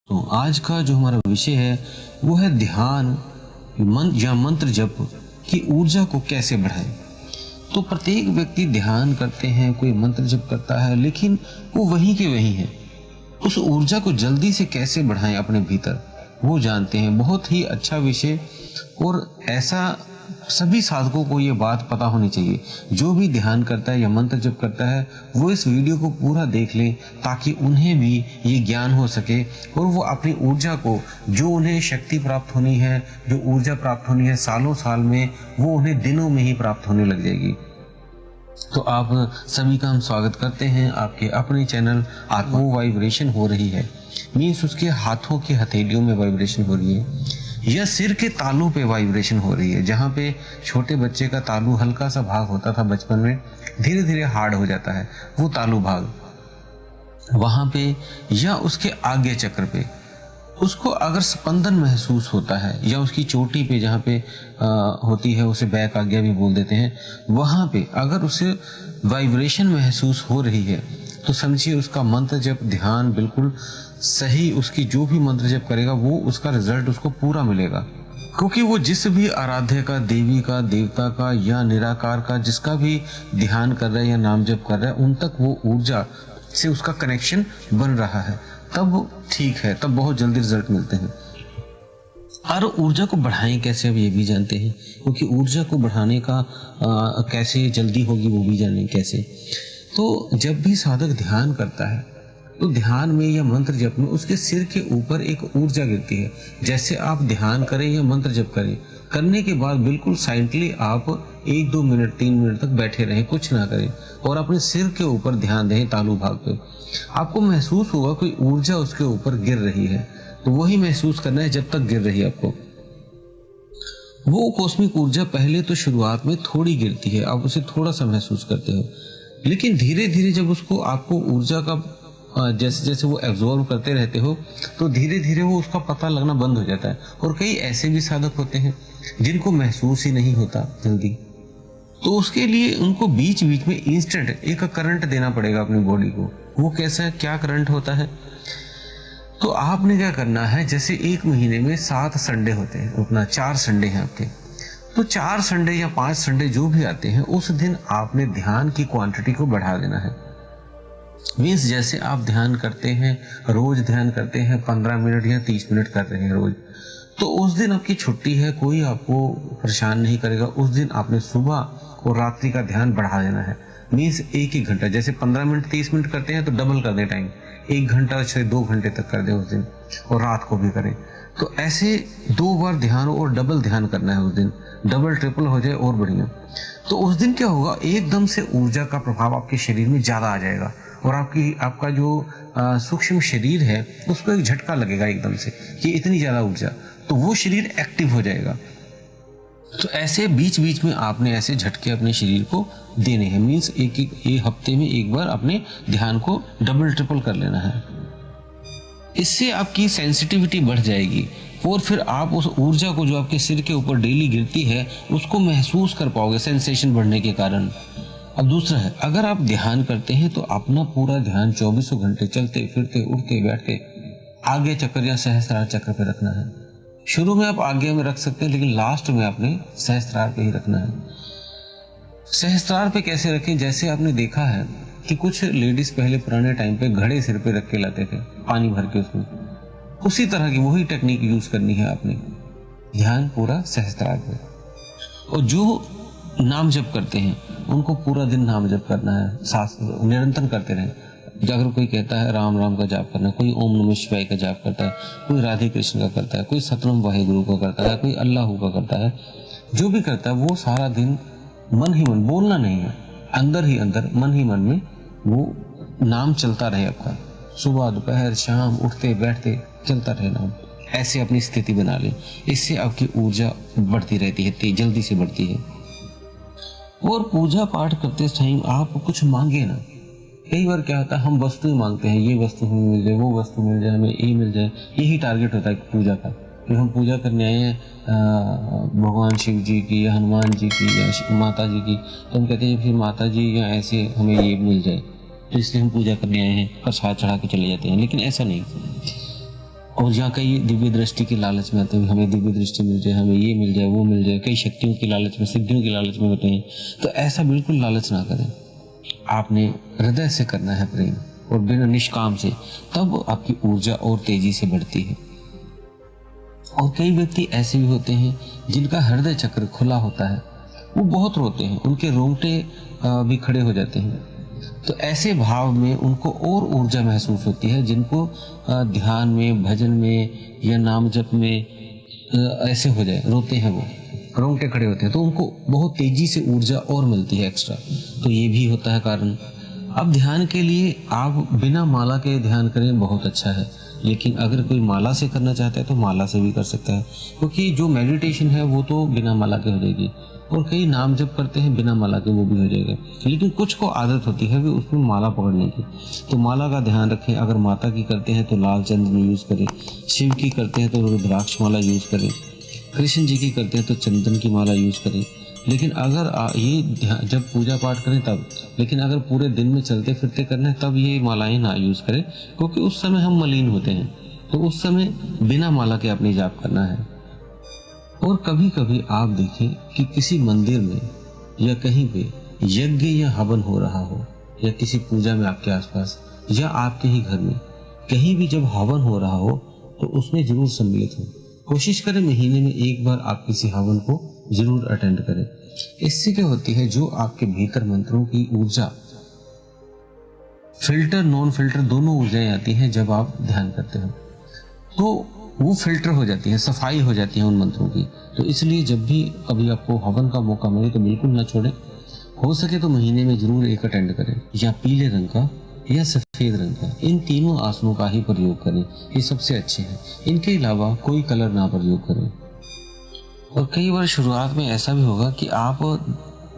तो आज का जो हमारा विषय है वो है ध्यान या मंत्र जप की ऊर्जा को कैसे बढ़ाएं। तो प्रत्येक व्यक्ति ध्यान करते हैं, कोई मंत्र जप करता है, लेकिन वो वहीं के वहीं है। उस ऊर्जा को जल्दी से कैसे बढ़ाएं अपने भीतर, वो जानते हैं। बहुत ही अच्छा विषय, और ऐसा सभी साधकों को ये बात पता होनी चाहिए। जो भी ध्यान करता है या मंत्र जप करता है वो इस वीडियो को पूरा देख ले, ताकि उन्हें भी ये ज्ञान हो सके और वो अपनी ऊर्जा को, जो उन्हें शक्ति प्राप्त होनी है, जो ऊर्जा प्राप्त होनी है सालों साल में, वो उन्हें दिनों में ही प्राप्त होने लग जाएगी। तो आप सभी का हम स्वागत करते हैं आपके अपने चैनल आत्मा। वाइब्रेशन हो रही है, मीन्स उसके हाथों की हथेलियों में वाइब्रेशन हो रही है, या सिर के तालू पे वाइब्रेशन हो रही है। जहाँ पे छोटे बच्चे का तालू हल्का सा भाग होता था बचपन में, धीरे धीरे हार्ड हो जाता है वो तालू भाग, वहां पे या उसके आगे चक्र पे उसको अगर स्पंदन महसूस होता है, या उसकी चोटी पे जहाँ पे होती है, उसे बैक आज्ञा भी बोल देते हैं, वहां पे अगर उसे वाइब्रेशन महसूस हो रही है तो समझिए उसका मंत्र जप ध्यान बिल्कुल सही, उसकी जो भी मंत्र जप करेगा वो उसका रिजल्ट उसको पूरा मिलेगा। क्योंकि वो जिस भी आराध्य का, देवी का, देवता का या निराकार का, जिसका भी ध्यान कर रहा है या नाम जप कर रहा है, उन तक वो ऊर्जा से उसका कनेक्शन बन रहा है, तब ठीक है, तब बहुत जल्दी रिजल्ट मिलते हैं। और ऊर्जा को बढ़ाएं कैसे, अब ये भी जानते हैं, क्योंकि ऊर्जा को बढ़ाने का कैसे जल्दी होगी वो भी जानें कैसे। तो जब भी साधक ध्यान करता है तो ध्यान में या मंत्र जप में उसके सिर के ऊपर एक ऊर्जा गिरती है। जैसे आप ध्यान करें या मंत्र जप करें, करने के बाद बिल्कुल साइलेंटली आप 1-2 मिनट 3 मिनट तक बैठे रहें, कुछ ना करें, और अपने सिर के ऊपर ध्यान दें, तालू भाग पे। आपको महसूस होगा कोई ऊर्जा उसके ऊपर गिर रही है, तो वही महसूस करना है जब तक गिर रही है आपको। वो कॉस्मिक ऊर्जा पहले तो शुरुआत में थोड़ी गिरती है, आप उसे थोड़ा सा महसूस करते हो, लेकिन धीरे धीरे जब उसको आपको ऊर्जा का जैसे जैसे वो एब्जॉर्व करते रहते हो, तो धीरे धीरे वो उसका पता लगना बंद हो जाता है। और कई ऐसे भी साधक होते हैं जिनको महसूस ही नहीं होता जल्दी, तो उसके लिए उनको बीच बीच में इंस्टेंट एक करंट देना पड़ेगा अपनी बॉडी को। वो कैसा, क्या करंट होता है? तो आपने क्या करना है, जैसे 1 महीने में 7 संडे होते हैं, अपना 4 संडे हैं आपके, तो 4 संडे या 5 संडे जो भी आते हैं, उस दिन आपने ध्यान की क्वांटिटी को बढ़ा देना है। मीन्स जैसे आप ध्यान करते हैं, रोज ध्यान करते हैं 15 मिनट या 30 मिनट कर रहे हैं रोज, तो उस दिन आपकी छुट्टी है, कोई आपको परेशान नहीं करेगा। उस दिन आपने सुबह और रात्रि का ध्यान बढ़ा देना है। मीन्स 1-1 घंटा, जैसे 15 मिनट 30 मिनट करते हैं तो डबल कर दें टाइम, 1 घंटा से 2 घंटे तक कर दें उस दिन, और रात को भी करें। तो ऐसे 2 बार ध्यान और डबल ध्यान करना है उस दिन, डबल ट्रिपल हो जाए और बढ़िया। तो उस दिन क्या होगा, एकदम से ऊर्जा का प्रभाव आपके शरीर में ज्यादा आ जाएगा, और आपका जो सूक्ष्म शरीर है उसको एक झटका लगेगा एकदम से कि इतनी ज्यादा ऊर्जा, तो वो शरीर एक्टिव हो जाएगा। तो ऐसे बीच बीच में आपने ऐसे झटके अपने शरीर को देने हैं। मीन्स एक हफ्ते में एक बार अपने ध्यान को डबल ट्रिपल कर लेना है। इससे आपकी सेंसिटिविटी बढ़ जाएगी, और फिर आप उस ऊर्जा को जो आपके सिर के ऊपर डेली गिरती है उसको महसूस कर पाओगे सेंसेशन बढ़ने के कारण। अब दूसरा है, अगर आप ध्यान करते हैं तो अपना पूरा ध्यान 24 घंटे चलते फिरते उठते बैठते आगे चक्र या सहस्त्रार चक्र पे रखना है। शुरू में आप आगे में रख सकते हैं, लेकिन लास्ट में आपने सहस्त्रार पे ही रखना है। सहस्त्रार पे कैसे रखें, जैसे आपने देखा है कि कुछ लेडीज पहले पुराने टाइम पे घड़े सिर पे रख के लाते थे, पानी भर के उसमें, उसी तरह की वही टेक्निक यूज करनी है आपने। ध्यान पूरा सहस्त्रार पे, और जो नाम जप करते हैं उनको पूरा दिन नाम जप करना है, सांस निरंतर करते रहें। अगर कोई कहता है राम राम का जाप करना है, कोई ओम नमः शिवाय का जाप करता है, कोई राधे कृष्ण का करता है, कोई सतनाम वाहेगुरु का करता है, कोई अल्लाह का करता है, जो भी करता है वो सारा दिन मन ही मन, बोलना नहीं है, अंदर ही अंदर मन ही मन में वो नाम चलता रहे आपका, सुबह दोपहर शाम उठते बैठते चलता रहे नाम। ऐसे अपनी स्थिति बना लें, इससे आपकी ऊर्जा बढ़ती रहती है, जल्दी से बढ़ती है। और पूजा पाठ करते टाइम आप कुछ मांगे ना। कई बार क्या होता है, हम वस्तुएं मांगते हैं, ये वस्तु हमें मिल जाए, वो वस्तु मिल जाए, हमें ये मिल जाए, यही टारगेट होता है पूजा का। कि हम पूजा करने आए हैं भगवान शिव जी की या हनुमान जी की या माता जी की, तो हम कहते हैं फिर माता जी या ऐसे हमें ये मिल जाए, तो इसलिए हम पूजा करने आए हैं, प्रसाद चढ़ा के चले जाते हैं। लेकिन ऐसा नहीं, और यहाँ कई दिव्य दृष्टि की लालच में आते हैं, हमें दिव्य दृष्टि मिल जाए, हमें ये मिल जाए, वो मिल जाए, कई शक्तियों की लालच में, सिद्धियों की लालच में होते हैं। तो ऐसा बिल्कुल लालच ना करें। आपने हृदय से करना है प्रेम और बिना निष्काम से, तब आपकी ऊर्जा और तेजी से बढ़ती है। और कई व्यक्ति ऐसे भी होते हैं जिनका हृदय चक्र खुला होता है, वो बहुत रोते हैं, उनके रोंगटे भी खड़े हो जाते हैं। तो ऐसे भाव में उनको और ऊर्जा महसूस होती है, जिनको ध्यान में, भजन में या नाम जप में ऐसे हो जाए, रोते हैं, वो रोंगटे खड़े होते हैं, तो उनको बहुत तेजी से ऊर्जा और मिलती है एक्स्ट्रा। तो ये भी होता है कारण। अब ध्यान के लिए आप बिना माला के ध्यान करें, बहुत अच्छा है, लेकिन अगर कोई माला से करना चाहता है तो माला से भी कर सकता है, क्योंकि जो मेडिटेशन है वो तो बिना माला के हो जाएगी, और कई नाम जप करते हैं बिना माला के, वो भी हो जाएगा। लेकिन कुछ को आदत होती है कि उसमें माला पकड़ने की, तो माला का ध्यान रखें। अगर माता की करते हैं तो लाल चंदन यूज़ करें, शिव की करते हैं तो रुद्राक्ष माला यूज़ करें, कृष्ण जी की करते हैं तो चंदन की माला यूज़ करें। लेकिन अगर ये जब पूजा पाठ करें तब, लेकिन अगर पूरे दिन में चलते फिरते करना है तब ये मालाएं ना यूज़ करें, क्योंकि उस समय हम मलिन होते हैं। तो उस समय बिना माला के अपनी जाप करना है। और कभी कभी आप देखें कि किसी मंदिर में या कहीं पे यज्ञ या हवन हो रहा हो, या किसी पूजा में आपके आसपास, या आपके ही घर में कहीं भी जब हवन हो रहा हो, तो उसमें जरूर सम्मिलित हो। कोशिश करें महीने में एक बार आप किसी हवन को जरूर अटेंड करें। इससे क्या होती है, जो आपके भीतर मंत्रों की ऊर्जा, फिल्टर नॉन फिल्टर दोनों ऊर्जाएं आती हैं जब आप ध्यान करते हो, तो वो फिल्टर हो जाती है, सफाई हो जाती है उन मंत्रों की। तो इसलिए जब भी कभी आपको हवन का मौका मिले तो बिल्कुल ना छोड़ें। हो सके तो महीने में जरूर एक अटेंड करें, या पीले रंग का या सफेद रंग का, इन तीनों आसनों का ही प्रयोग करें, ये सबसे अच्छे हैं। इनके अलावा कोई कलर ना प्रयोग करें। और कई बार शुरुआत में ऐसा भी होगा कि आप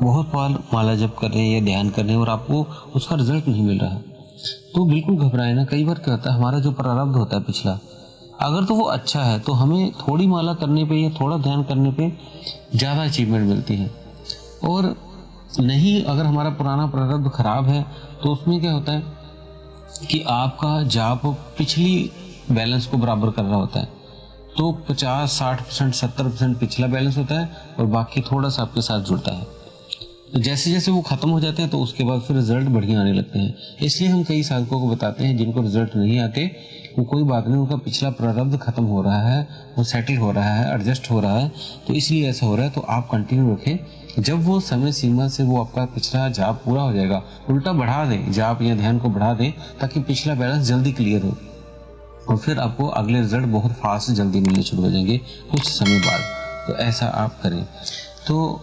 बहुत बार माला जप कर रहे हैं या ध्यान कर रहे हैं और आपको उसका रिजल्ट नहीं मिल रहा, तो बिल्कुल घबराए ना। कई बार क्या होता है, हमारा जो प्रारब्ध होता है पिछला, अगर तो वो अच्छा है तो हमें थोड़ी माला करने पे या थोड़ा ध्यान करने पे ज़्यादा अचीवमेंट मिलती है, और नहीं अगर हमारा पुराना प्रारब्ध खराब है तो उसमें क्या होता है कि आपका जाप पिछली बैलेंस को बराबर कर रहा होता है। तो 50-60%, 70% पिछला बैलेंस होता है और बाकी थोड़ा सा आपके साथ जुड़ता है। तो जैसे जैसे वो खत्म हो जाते हैं तो उसके बाद फिर रिजल्ट बढ़िया आने लगते हैं। इसलिए हम कई साधकों को बताते हैं जिनको रिजल्ट नहीं आते, वो कोई बात नहीं, उनका पिछला प्रारब्ध खत्म हो रहा है, वो सेटल हो रहा है, एडजस्ट हो रहा है, तो इसलिए ऐसा हो रहा है। तो आप कंटिन्यू रखें। जब वो समय सीमा से वो आपका पिछला जाप पूरा हो जाएगा, उल्टा बढ़ा दें, जाप या ध्यान को बढ़ा दें, ताकि पिछला बैलेंस जल्दी क्लियर हो, और फिर आपको अगले रिजल्ट बहुत फास्ट जल्दी मिलने शुरू हो जाएंगे कुछ समय बाद। तो ऐसा आप करें। तो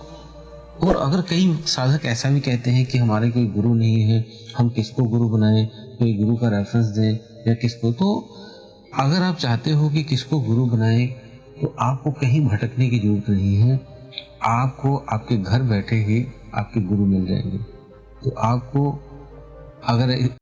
और अगर कई साधक ऐसा भी कहते हैं कि हमारे कोई गुरु नहीं है, हम किसको गुरु बनाएं, कोई गुरु का रेफरेंस दें या किसको, तो अगर आप चाहते हो कि किसको गुरु बनाएं तो आपको कहीं भटकने की जरूरत नहीं है। आपको आपके घर बैठे ही आपके गुरु मिल जाएंगे। तो आपको अगर